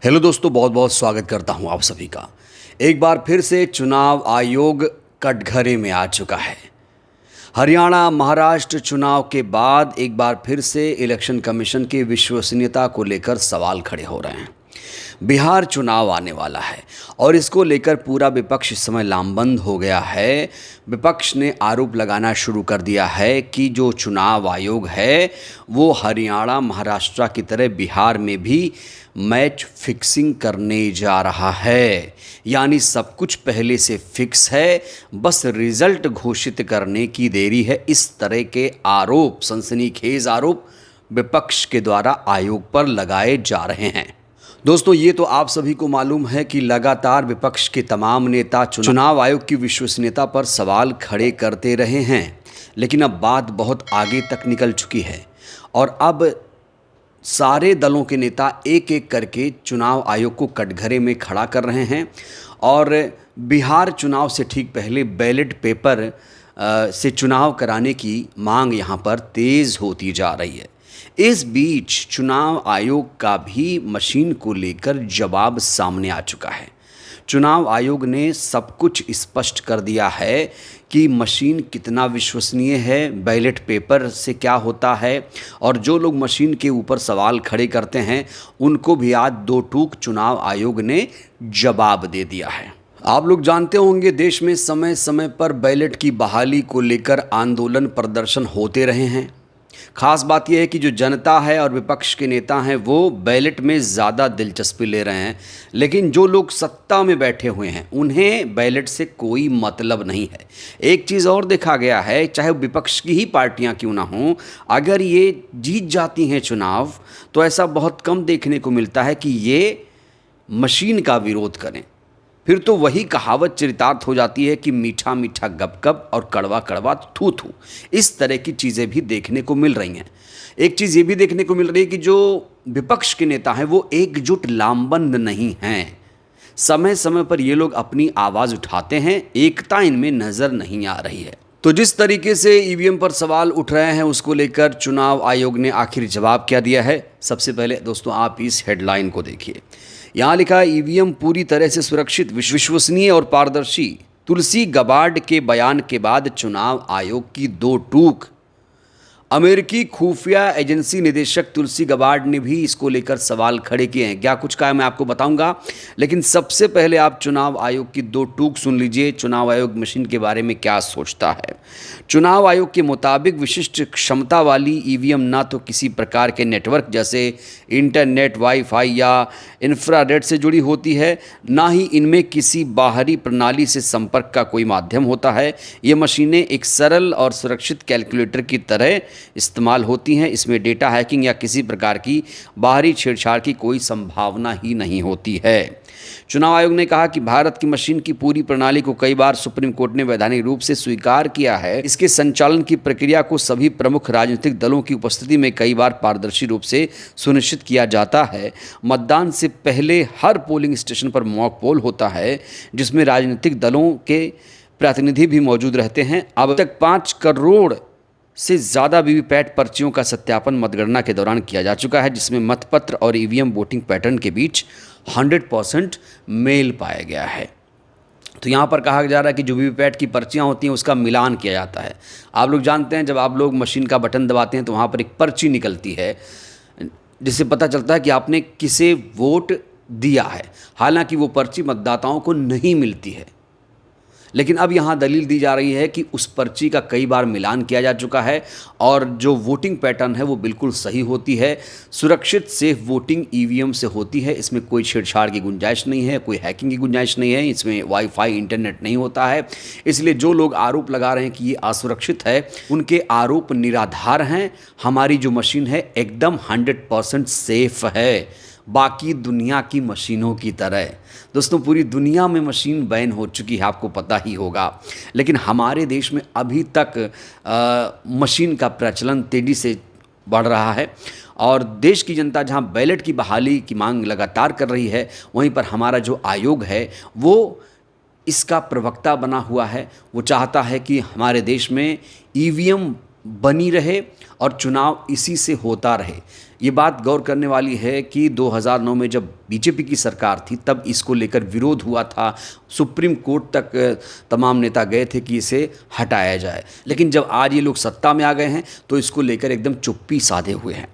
Hello दोस्तों, बहुत बहुत स्वागत करता हूं आप सभी का। एक बार फिर से चुनाव आयोग कटघरे में आ चुका है। हरियाणा महाराष्ट्र चुनाव के बाद एक बार फिर से इलेक्शन कमीशन की विश्वसनीयता को लेकर सवाल खड़े हो रहे हैं। बिहार चुनाव आने वाला है और इसको लेकर पूरा विपक्ष इस समय लामबंद हो गया है। विपक्ष ने आरोप लगाना शुरू कर दिया है कि जो चुनाव आयोग है वो हरियाणा महाराष्ट्र की तरह बिहार में भी मैच फिक्सिंग करने जा रहा है। यानी सब कुछ पहले से फिक्स है, बस रिजल्ट घोषित करने की देरी है। इस तरह के आरोप, सनसनीखेज आरोप विपक्ष के द्वारा आयोग पर लगाए जा रहे हैं। दोस्तों, ये तो आप सभी को मालूम है कि लगातार विपक्ष के तमाम नेता चुनाव आयोग की विश्वसनीयता पर सवाल खड़े करते रहे हैं, लेकिन अब बात बहुत आगे तक निकल चुकी है और अब सारे दलों के नेता एक एक करके चुनाव आयोग को कटघरे में खड़ा कर रहे हैं और बिहार चुनाव से ठीक पहले बैलेट पेपर से चुनाव कराने की मांग यहाँ पर तेज़ होती जा रही है। इस बीच चुनाव आयोग का भी मशीन को लेकर जवाब सामने आ चुका है। चुनाव आयोग ने सब कुछ स्पष्ट कर दिया है कि मशीन कितना विश्वसनीय है, बैलेट पेपर से क्या होता है, और जो लोग मशीन के ऊपर सवाल खड़े करते हैं उनको भी आज दो टूक चुनाव आयोग ने जवाब दे दिया है। आप लोग जानते होंगे, देश में समय समय पर बैलेट की बहाली को लेकर आंदोलन प्रदर्शन होते रहे हैं। खास बात यह है कि जो जनता है और विपक्ष के नेता हैं वो बैलेट में ज़्यादा दिलचस्पी ले रहे हैं, लेकिन जो लोग सत्ता में बैठे हुए हैं उन्हें बैलेट से कोई मतलब नहीं है। एक चीज़ और देखा गया है, चाहे विपक्ष की ही पार्टियां क्यों ना हों, अगर ये जीत जाती हैं चुनाव तो ऐसा बहुत कम देखने को मिलता है कि ये मशीन का विरोध करें। फिर तो वही कहावत चरितार्थ हो जाती है कि मीठा मीठा गप गप और कड़वा कड़वा थू थू। इस तरह की चीज़ें भी देखने को मिल रही हैं। एक चीज़ ये भी देखने को मिल रही है कि जो विपक्ष के नेता हैं वो एकजुट लामबंद नहीं हैं। समय समय पर ये लोग अपनी आवाज़ उठाते हैं, एकता इनमें नज़र नहीं आ रही है। तो जिस तरीके से ईवीएम पर सवाल उठ रहे हैं उसको लेकर चुनाव आयोग ने आखिर जवाब क्या दिया है। सबसे पहले दोस्तों आप इस हेडलाइन को देखिए। यहाँ लिखा है, ईवीएम पूरी तरह से सुरक्षित, विश्वसनीय और पारदर्शी। तुलसी गबार्ड के बयान के बाद चुनाव आयोग की दो टूक। अमेरिकी खुफिया एजेंसी निदेशक तुलसी गबार्ड ने भी इसको लेकर सवाल खड़े किए हैं। क्या कुछ कहा मैं आपको बताऊंगा, लेकिन सबसे पहले आप चुनाव आयोग की दो टूक सुन लीजिए। चुनाव आयोग मशीन के बारे में क्या सोचता है। चुनाव आयोग के मुताबिक विशिष्ट क्षमता वाली ईवीएम ना तो किसी प्रकार के नेटवर्क जैसे इंटरनेट, वाईफाई या इंफ्रारेड से जुड़ी होती है, ना ही इनमें किसी बाहरी प्रणाली से संपर्क का कोई माध्यम होता है। ये मशीनें एक सरल और सुरक्षित कैलकुलेटर की तरह इस्तेमाल होती हैं। इसमें डेटा हैकिंग या किसी प्रकार की बाहरी छेड़छाड़ की कोई संभावना ही नहीं होती है। चुनाव आयोग ने कहा कि भारत की मशीन की पूरी प्रणाली को कई बार सुप्रीम कोर्ट ने वैधानिक रूप से स्वीकार किया है। इसके संचालन की प्रक्रिया को सभी प्रमुख राजनीतिक दलों की उपस्थिति में कई बार पारदर्शी रूप से सुनिश्चित किया जाता है। मतदान से पहले हर पोलिंग स्टेशन पर मॉक पोल होता है जिसमें राजनीतिक दलों के प्रतिनिधि भी मौजूद रहते हैं। अब तक 5 करोड़ से ज़्यादा वीवीपैट पर्चियों का सत्यापन मतगणना के दौरान किया जा चुका है, जिसमें मतपत्र और ईवीएम वोटिंग पैटर्न के बीच 100% मेल पाया गया है। तो यहाँ पर कहा जा रहा है कि जो वीवीपैट की पर्चियाँ होती हैं उसका मिलान किया जाता है। आप लोग जानते हैं, जब आप लोग मशीन का बटन दबाते हैं तो वहाँ पर एक पर्ची निकलती है जिससे पता चलता है कि आपने किसे वोट दिया है। हालांकि वो पर्ची मतदाताओं को नहीं मिलती है, लेकिन अब यहाँ दलील दी जा रही है कि उस पर्ची का कई बार मिलान किया जा चुका है और जो वोटिंग पैटर्न है वो बिल्कुल सही होती है। सुरक्षित सेफ वोटिंग ईवीएम से होती है। इसमें कोई छेड़छाड़ की गुंजाइश नहीं है, कोई हैकिंग की गुंजाइश नहीं है, इसमें वाईफाई इंटरनेट नहीं होता है। इसलिए जो लोग आरोप लगा रहे हैं कि ये असुरक्षित है, उनके आरोप निराधार हैं। हमारी जो मशीन है एकदम 100% सेफ है, बाकी दुनिया की मशीनों की तरह। दोस्तों, पूरी दुनिया में मशीन बैन हो चुकी है, आपको पता ही होगा, लेकिन हमारे देश में अभी तक मशीन का प्रचलन तेज़ी से बढ़ रहा है और देश की जनता जहां बैलेट की बहाली की मांग लगातार कर रही है, वहीं पर हमारा जो आयोग है वो इसका प्रवक्ता बना हुआ है। वो चाहता है कि हमारे देश में ईवीएम बनी रहे और चुनाव इसी से होता रहे। ये बात गौर करने वाली है कि 2009 में जब बीजेपी की सरकार थी तब इसको लेकर विरोध हुआ था, सुप्रीम कोर्ट तक तमाम नेता गए थे कि इसे हटाया जाए, लेकिन जब आज ये लोग सत्ता में आ गए हैं तो इसको लेकर एकदम चुप्पी साधे हुए हैं।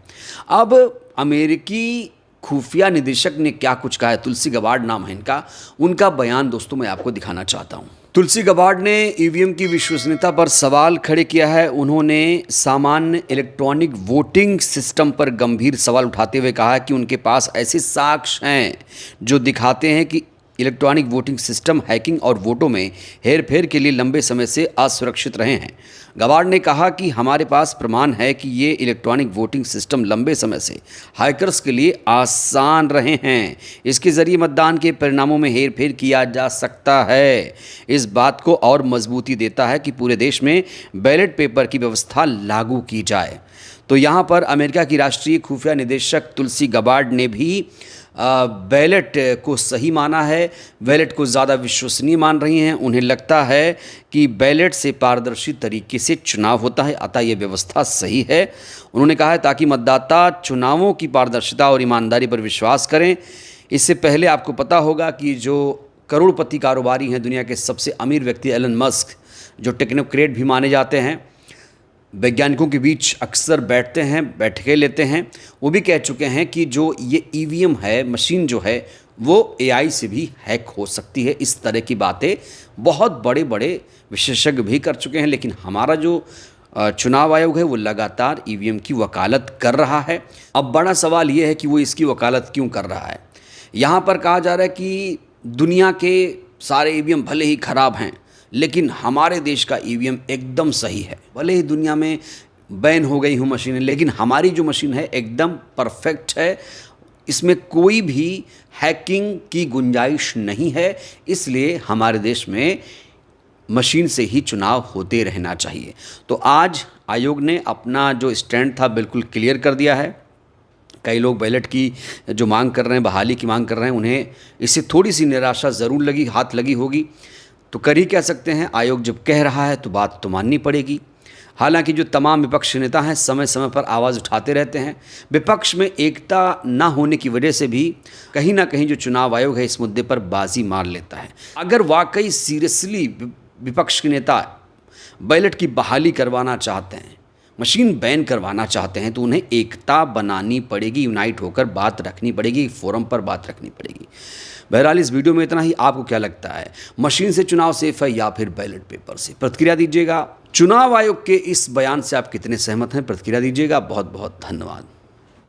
अब अमेरिकी खुफिया निदेशक ने क्या कुछ कहा है, तुलसी गबार्ड नाम है इनका, उनका बयान दोस्तों मैं आपको दिखाना चाहता हूँ। तुलसी गबार्ड ने ईवीएम की विश्वसनीयता पर सवाल खड़े किया है। उन्होंने सामान्य इलेक्ट्रॉनिक वोटिंग सिस्टम पर गंभीर सवाल उठाते हुए कहा कि उनके पास ऐसे साक्ष्य हैं जो दिखाते हैं कि इलेक्ट्रॉनिक वोटिंग सिस्टम हैकिंग और वोटों में हेरफेर के लिए लंबे समय से असुरक्षित रहे हैं। गबार्ड ने कहा कि हमारे पास प्रमाण है कि ये इलेक्ट्रॉनिक वोटिंग सिस्टम लंबे समय से हैकर्स के लिए आसान रहे हैं। इसके ज़रिए मतदान के परिणामों में हेरफेर किया जा सकता है। इस बात को और मजबूती देता है कि पूरे देश में बैलेट पेपर की व्यवस्था लागू की जाए। तो यहाँ पर अमेरिका की राष्ट्रीय खुफिया निदेशक तुलसी गबार्ड ने भी बैलेट को सही माना है, बैलेट को ज़्यादा विश्वसनीय मान रही हैं। उन्हें लगता है कि बैलेट से पारदर्शी तरीके से चुनाव होता है, अतः ये व्यवस्था सही है। उन्होंने कहा है ताकि मतदाता चुनावों की पारदर्शिता और ईमानदारी पर विश्वास करें। इससे पहले आपको पता होगा कि जो करोड़पति कारोबारी हैं, दुनिया के सबसे अमीर व्यक्ति एलन मस्क, जो टेक्नोक्रेट भी माने जाते हैं, वैज्ञानिकों के बीच अक्सर बैठते हैं, बैठकें लेते हैं, वो भी कह चुके हैं कि जो ये ईवीएम है, मशीन जो है, वो एआई से भी हैक हो सकती है। इस तरह की बातें बहुत बड़े बड़े विशेषज्ञ भी कर चुके हैं, लेकिन हमारा जो चुनाव आयोग है वो लगातार ईवीएम की वकालत कर रहा है। अब बड़ा सवाल ये है कि वो इसकी वकालत क्यों कर रहा है। यहाँ पर कहा जा रहा है कि दुनिया के सारे ईवीएम भले ही ख़राब हैं, लेकिन हमारे देश का ईवीएम एकदम सही है। भले ही दुनिया में बैन हो गई हूँ मशीनें, लेकिन हमारी जो मशीन है एकदम परफेक्ट है, इसमें कोई भी हैकिंग की गुंजाइश नहीं है। इसलिए हमारे देश में मशीन से ही चुनाव होते रहना चाहिए। तो आज आयोग ने अपना जो स्टैंड था बिल्कुल क्लियर कर दिया है। कई लोग बैलेट की जो मांग कर रहे हैं, बहाली की मांग कर रहे हैं, उन्हें इससे थोड़ी सी निराशा ज़रूर हाथ लगी होगी। तो कर ही कह सकते हैं, आयोग जब कह रहा है तो बात तो माननी पड़ेगी। हालांकि जो तमाम विपक्ष नेता हैं समय समय पर आवाज़ उठाते रहते हैं। विपक्ष में एकता ना होने की वजह से भी कहीं ना कहीं जो चुनाव आयोग है इस मुद्दे पर बाजी मार लेता है। अगर वाकई सीरियसली विपक्ष के नेता बैलेट की बहाली करवाना चाहते हैं, मशीन बैन करवाना चाहते हैं, तो उन्हें एकता बनानी पड़ेगी, यूनाइट होकर बात रखनी पड़ेगी, फोरम पर बात रखनी पड़ेगी। बहरहाल इस वीडियो में इतना ही। आपको क्या लगता है, मशीन से चुनाव सेफ है या फिर बैलेट पेपर से? प्रतिक्रिया दीजिएगा। चुनाव आयोग के इस बयान से आप कितने सहमत हैं, प्रतिक्रिया दीजिएगा। बहुत बहुत धन्यवाद।